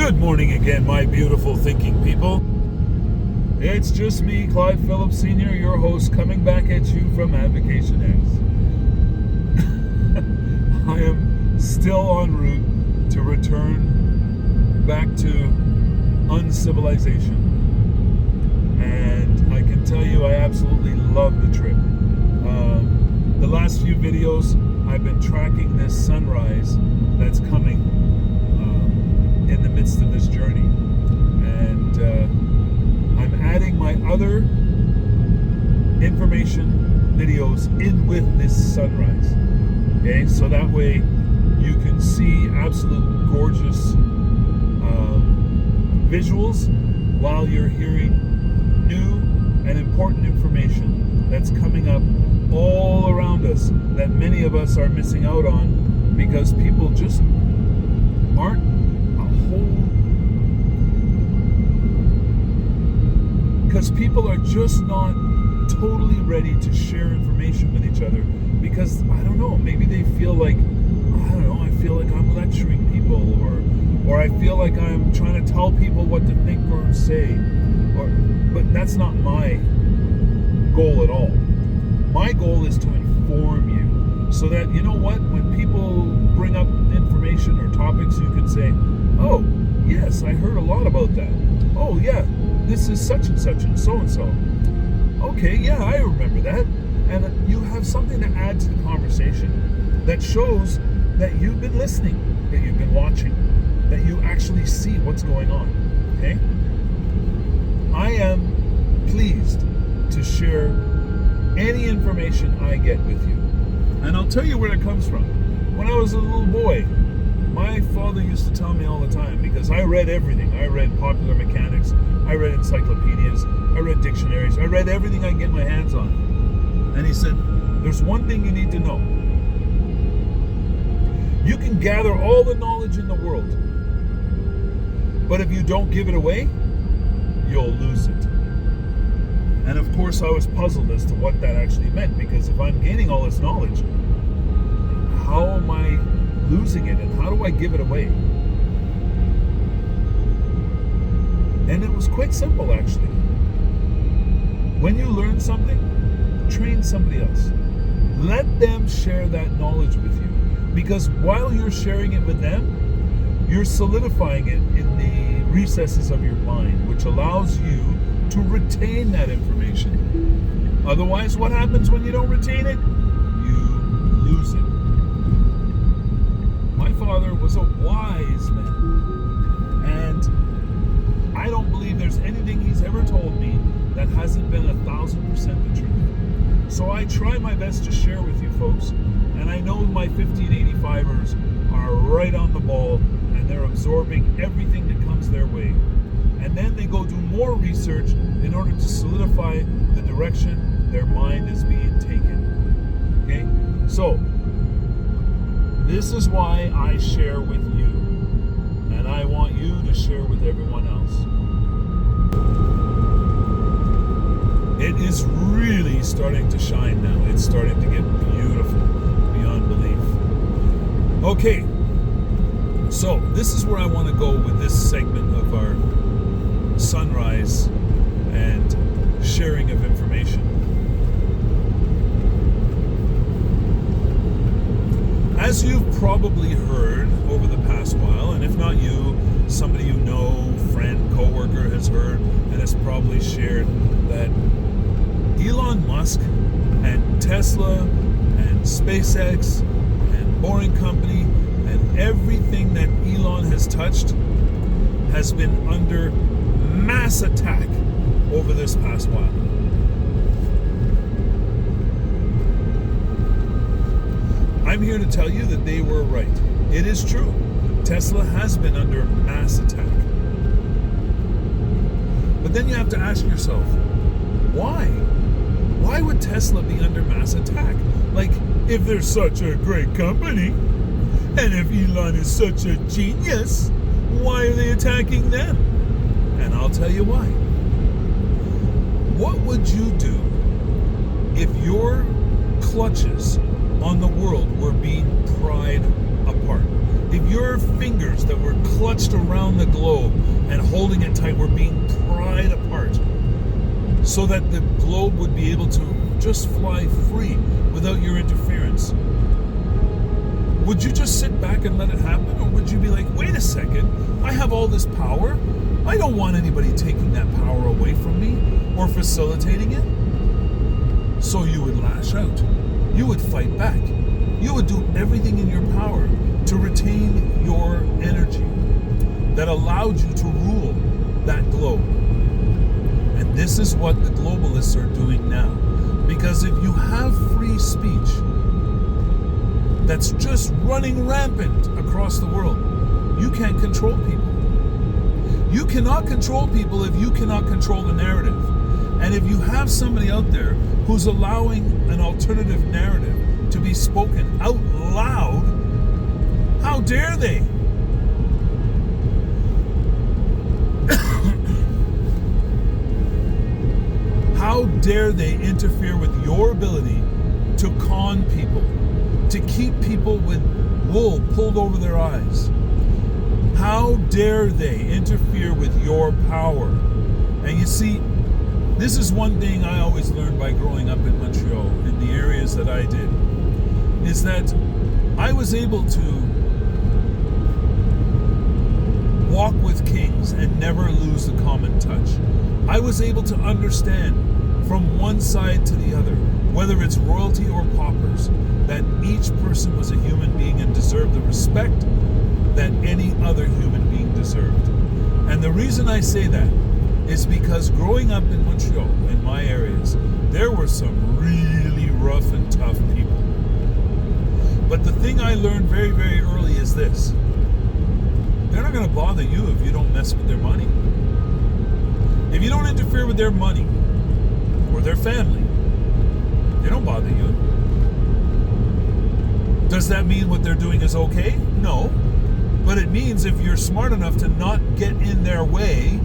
Good morning again, my beautiful thinking people. It's just me, Clyde Phillips Sr., your host, coming back at you from Advocation X. I am still en route to return back to uncivilization. And I can tell you I absolutely love the trip. The last few videos, I've been tracking this sunrise that's coming in the midst of this journey. And I'm adding my other information videos in with this sunrise. Okay, so that way you can see absolute gorgeous visuals while you're hearing new and important information that's coming up all around us that many of us are missing out on because people just aren't because people are just not totally ready to share information with each other because, I don't know, maybe they feel like, I feel like I'm lecturing people or I feel like I'm trying to tell people what to think or say. But that's not my goal at all. My goal is to inform you so that, you know what, when people bring up information or topics, you can say, oh, yes, I heard a lot about that. Oh, yeah, this is such and such and so. Okay, yeah, I remember that. And you have something to add to the conversation that shows that you've been listening, that you've been watching, that you actually see what's going on, okay? I am pleased to share any information I get with you. And I'll tell you where it comes from. When I was a little boy, my father used to tell me all the time, because I read everything. I read popular mechanics, I read encyclopedias, I read dictionaries, I read everything I can get my hands on. And he said, there's one thing you need to know. You can gather all the knowledge in the world, but if you don't give it away, you'll lose it. And of course, I was puzzled as to what that actually meant, because if I'm gaining all this knowledge, how am I losing it, and how do I give it away? And it was quite simple, actually. When you learn something, train somebody else. Let them share that knowledge with you, because while you're sharing it with them, you're solidifying it in the recesses of your mind, which allows you to retain that information. Otherwise, what happens when you don't retain it? You lose it. My father was a wise man, and I don't believe there's anything he's ever told me that hasn't been 1,000% the truth. So I try my best to share with you folks, and I know my 1585ers are right on the ball, and they're absorbing everything that comes their way. And then they go do more research in order to solidify the direction their mind is being taken. Okay? So, this is why I share with you. And I want you to share with everyone else. It is really starting to shine now. It's starting to get beautiful beyond belief. Okay. So, this is where I want to go with this segment of our sunrise and sharing of information. As you've probably heard over the past while, and if not you, somebody you know, friend, coworker has heard and has probably shared that Elon Musk and Tesla and SpaceX and Boring Company and everything that Elon has touched has been under mass attack over this past while. I'm here to tell you that they were right. It is true. Tesla has been under mass attack. But then you have to ask yourself, why? Why would Tesla be under mass attack? Like, if they're such a great company, and if Elon is such a genius, why are they attacking them? And I'll tell you why. What would you do if your clutches on the world were being pried apart? If your fingers, that were clutched around the globe and holding it tight were being pried apart so that the globe would be able to just fly free without your interference. Would you just sit back and let it happen? Or would you be like, wait a second, I have all this power. I don't want anybody taking that power away from me or facilitating it. So you would lash out. You would fight back. You would do everything in your power to retain your energy that allowed you to rule that globe. And this is what the globalists are doing now. Because if you have free speech that's just running rampant across the world, you can't control people. You cannot control people if you cannot control the narrative. And if you have somebody out there who's allowing an alternative narrative to be spoken out loud, how dare they? How dare they interfere with your ability to con people, to keep people with wool pulled over their eyes? How dare they interfere with your power? And you see, this is one thing I always learned by growing up in Montreal, in the areas that I did, is that I was able to walk with kings and never lose the common touch. I was able to understand from one side to the other, whether it's royalty or paupers, that each person was a human being and deserved the respect that any other human being deserved. And the reason I say that is because growing up in Montreal, in my areas, there were some really rough and tough people. But the thing I learned very, very early is this: they're not going to bother you if you don't mess with their money. If you don't interfere with their money or their family, they don't bother you. Does that mean what they're doing is okay? No. But it means if you're smart enough to not get in their way,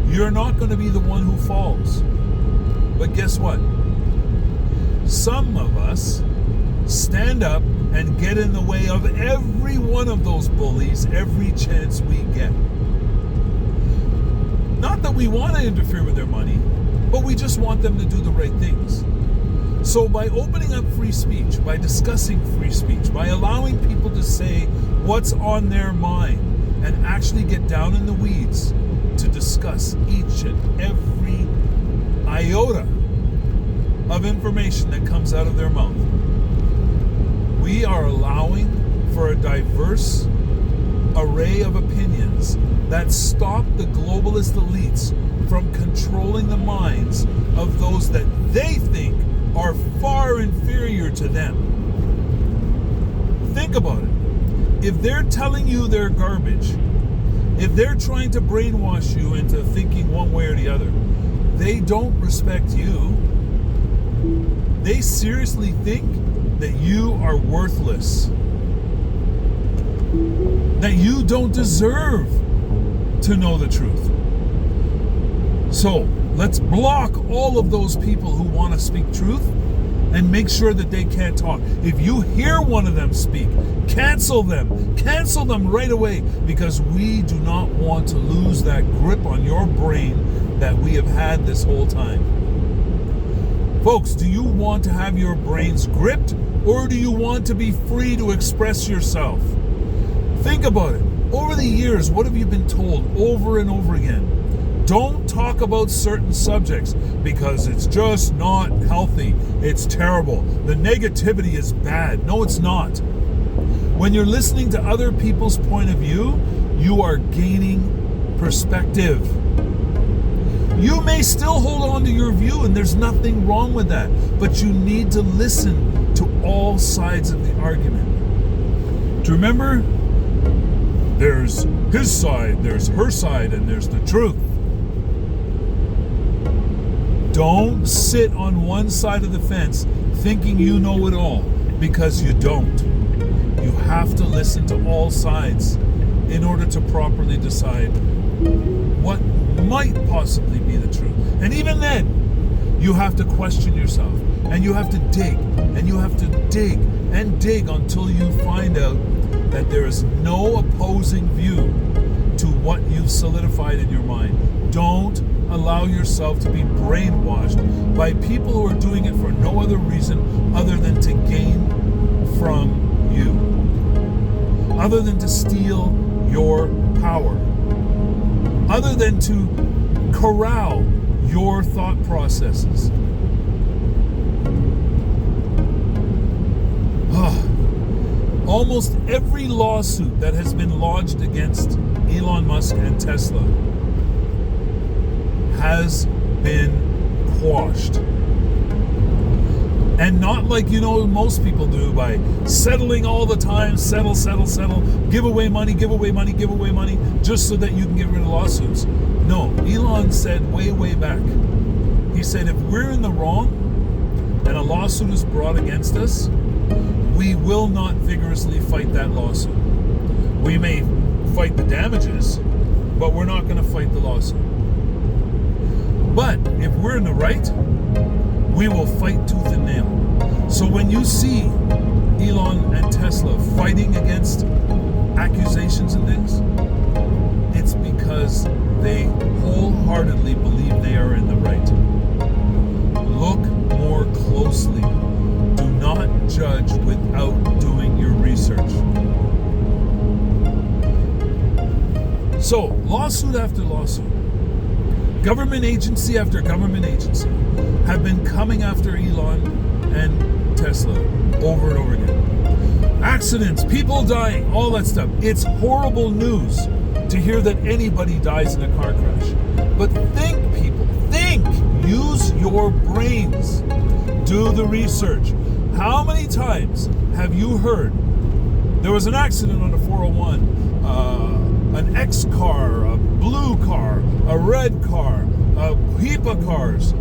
you're not going to be the one who falls. But guess what? Some of us stand up and get in the way of every one of those bullies every chance we get. Not that we want to interfere with their money, but we just want them to do the right things. So by opening up free speech, by discussing free speech, by allowing people to say what's on their mind and actually get down in the weeds to discuss each and every iota of information that comes out of their mouth, we are allowing for a diverse array of opinions that stop the globalist elites from controlling the minds of those that they think are far inferior to them. Think about it. If they're telling you they're garbage, if they're trying to brainwash you into thinking one way or the other, they don't respect you. They seriously think that you are worthless, that you don't deserve to know the truth. So let's block all of those people who want to speak truth and make sure that they can't talk. If you hear one of them speak, cancel them right away, because we do not want to lose that grip on your brain that we have had this whole time. Folks, do you want to have your brains gripped, or do you want to be free to express yourself? Think about it. Over the years, what have you been told over and over again? Don't talk about certain subjects because it's just not healthy. It's terrible. The negativity is bad. No, it's not. When you're listening to other people's point of view, you are gaining perspective. You may still hold on to your view, and there's nothing wrong with that, but you need to listen to all sides of the argument. Do you remember? There's his side, there's her side, and there's the truth. Don't sit on one side of the fence thinking you know it all, because you don't. You have to listen to all sides in order to properly decide what might possibly be the truth. And even then, you have to question yourself, and you have to dig, and you have to dig and dig until you find out that there is no opposing view to what you've solidified in your mind. Don't allow yourself to be brainwashed by people who are doing it for no other reason other than to gain from you, other than to steal your power, other than to corral your thought processes. Almost every lawsuit that has been lodged against Elon Musk and Tesla has been quashed. And not like, most people do by settling all the time, settle, give away money, just so that you can get rid of lawsuits. No, Elon said way back, he said, if we're in the wrong and a lawsuit is brought against us, we will not vigorously fight that lawsuit. We may fight the damages, but we're not going to fight the lawsuit. But if we're in the right, we will fight tooth and nail. So when you see Elon and Tesla fighting against accusations and things, it's because they wholeheartedly believe they are in the right. Look more closely. Do not judge without doing your research. So, lawsuit after lawsuit, government agency after government agency have been coming after Elon and Tesla over and over again. Accidents, people dying, all that stuff. It's horrible news to hear that anybody dies in a car crash. But think, people, think. Use your brains. Do the research. How many times have you heard there was an accident on the 401, an X car, a blue car, a red car, a heap of cars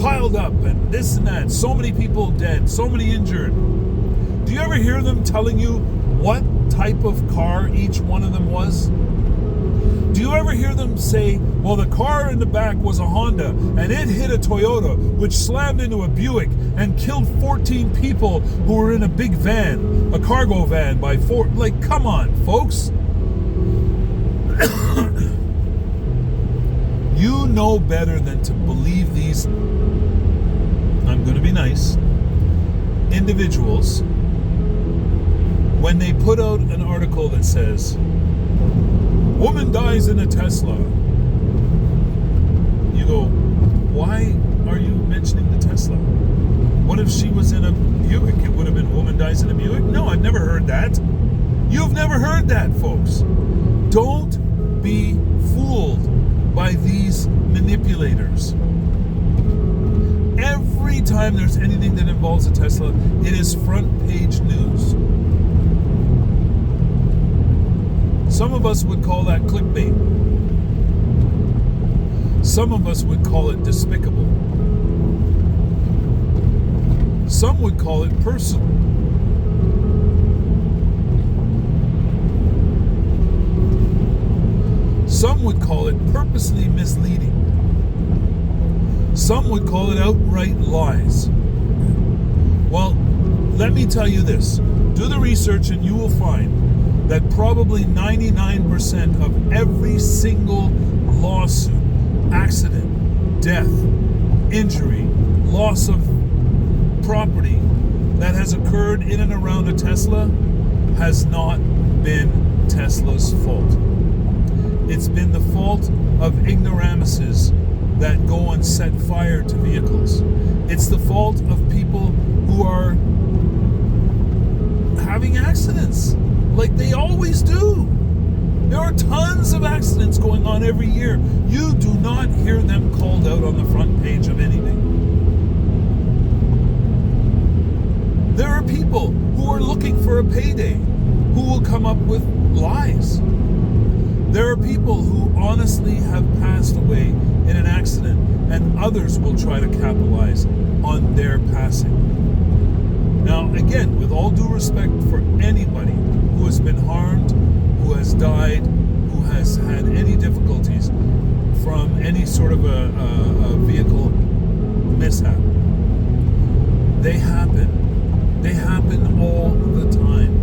piled up, and this and that, so many people dead, so many injured. Do you ever hear them telling you what type of car each one of them was? Do you ever hear them say, well, the car in the back was a Honda and it hit a Toyota, which slammed into a Buick and killed 14 people who were in a big van, a cargo van by four? Like, come on, folks. You know better than to believe these, I'm going to be nice, individuals when they put out an article that says, woman dies in a Tesla. You go, why are you mentioning the Tesla? What if she was in a Buick? It would have been woman dies in a Buick? No, I've never heard that. You've never heard that, folks. Don't be fooled by these manipulators. Every time there's anything that involves a Tesla, it is front page news. Some of us would call that clickbait. Some of us would call it despicable. Some would call it personal. Some would call it purposely misleading. Some would call it outright lies. Well, let me tell you this. Do the research and you will find that probably 99% of every single lawsuit, accident, death, injury, loss of property that has occurred in and around a Tesla has not been Tesla's fault. It's been the fault of ignoramuses that go and set fire to vehicles. It's the fault of people who are having accidents like they always do. There are tons of accidents going on every year. You do not hear them called out on the front page of anything. There are people who are looking for a payday who will come up with lies. There are people who honestly have passed away in an accident, and others will try to capitalize on their passing. Now, again, with all due respect for anybody who has been harmed, who has died, who has had any difficulties from any sort of a vehicle mishap, they happen. They happen all the time.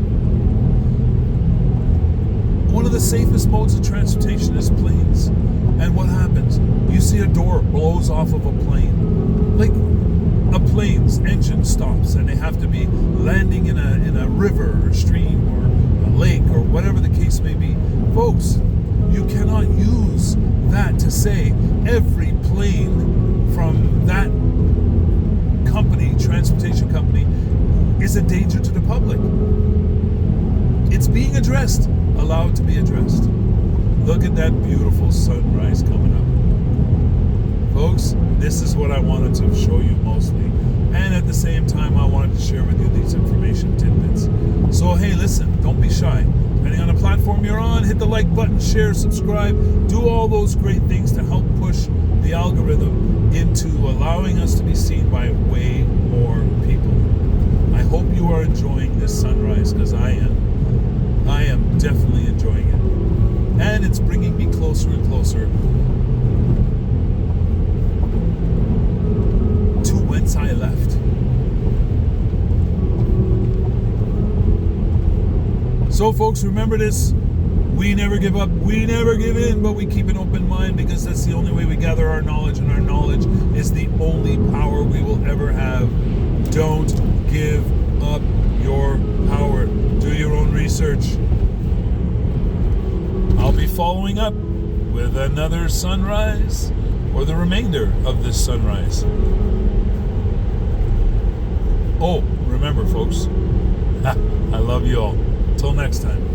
of the safest modes of transportation is planes. And what happens? You see a door blows off of a plane. Like, a plane's engine stops and they have to be landing in a river or stream or a lake or whatever the case may be. Folks, you cannot use that to say every plane from that company, transportation company, is a danger to the public. It's being addressed, allowed to be addressed. Look at that beautiful sunrise coming up. Folks, this is what I wanted to show you mostly. And at the same time, I wanted to share with you these information tidbits. So, hey, listen, don't be shy. Depending on the platform you're on, hit the like button, share, subscribe, do all those great things to help push the algorithm into allowing us to be seen by way more people. I hope you are enjoying this sunrise, because I am. I am definitely enjoying it. And it's bringing me closer and closer to whence I left. So, folks, remember this. We never give up, we never give in, but we keep an open mind, because that's the only way we gather our knowledge, and our knowledge is the only power we will ever have. Don't give up your power. Do your own research. I'll be following up with another sunrise, or the remainder of this sunrise. Oh, remember, folks, I love you all. Till next time.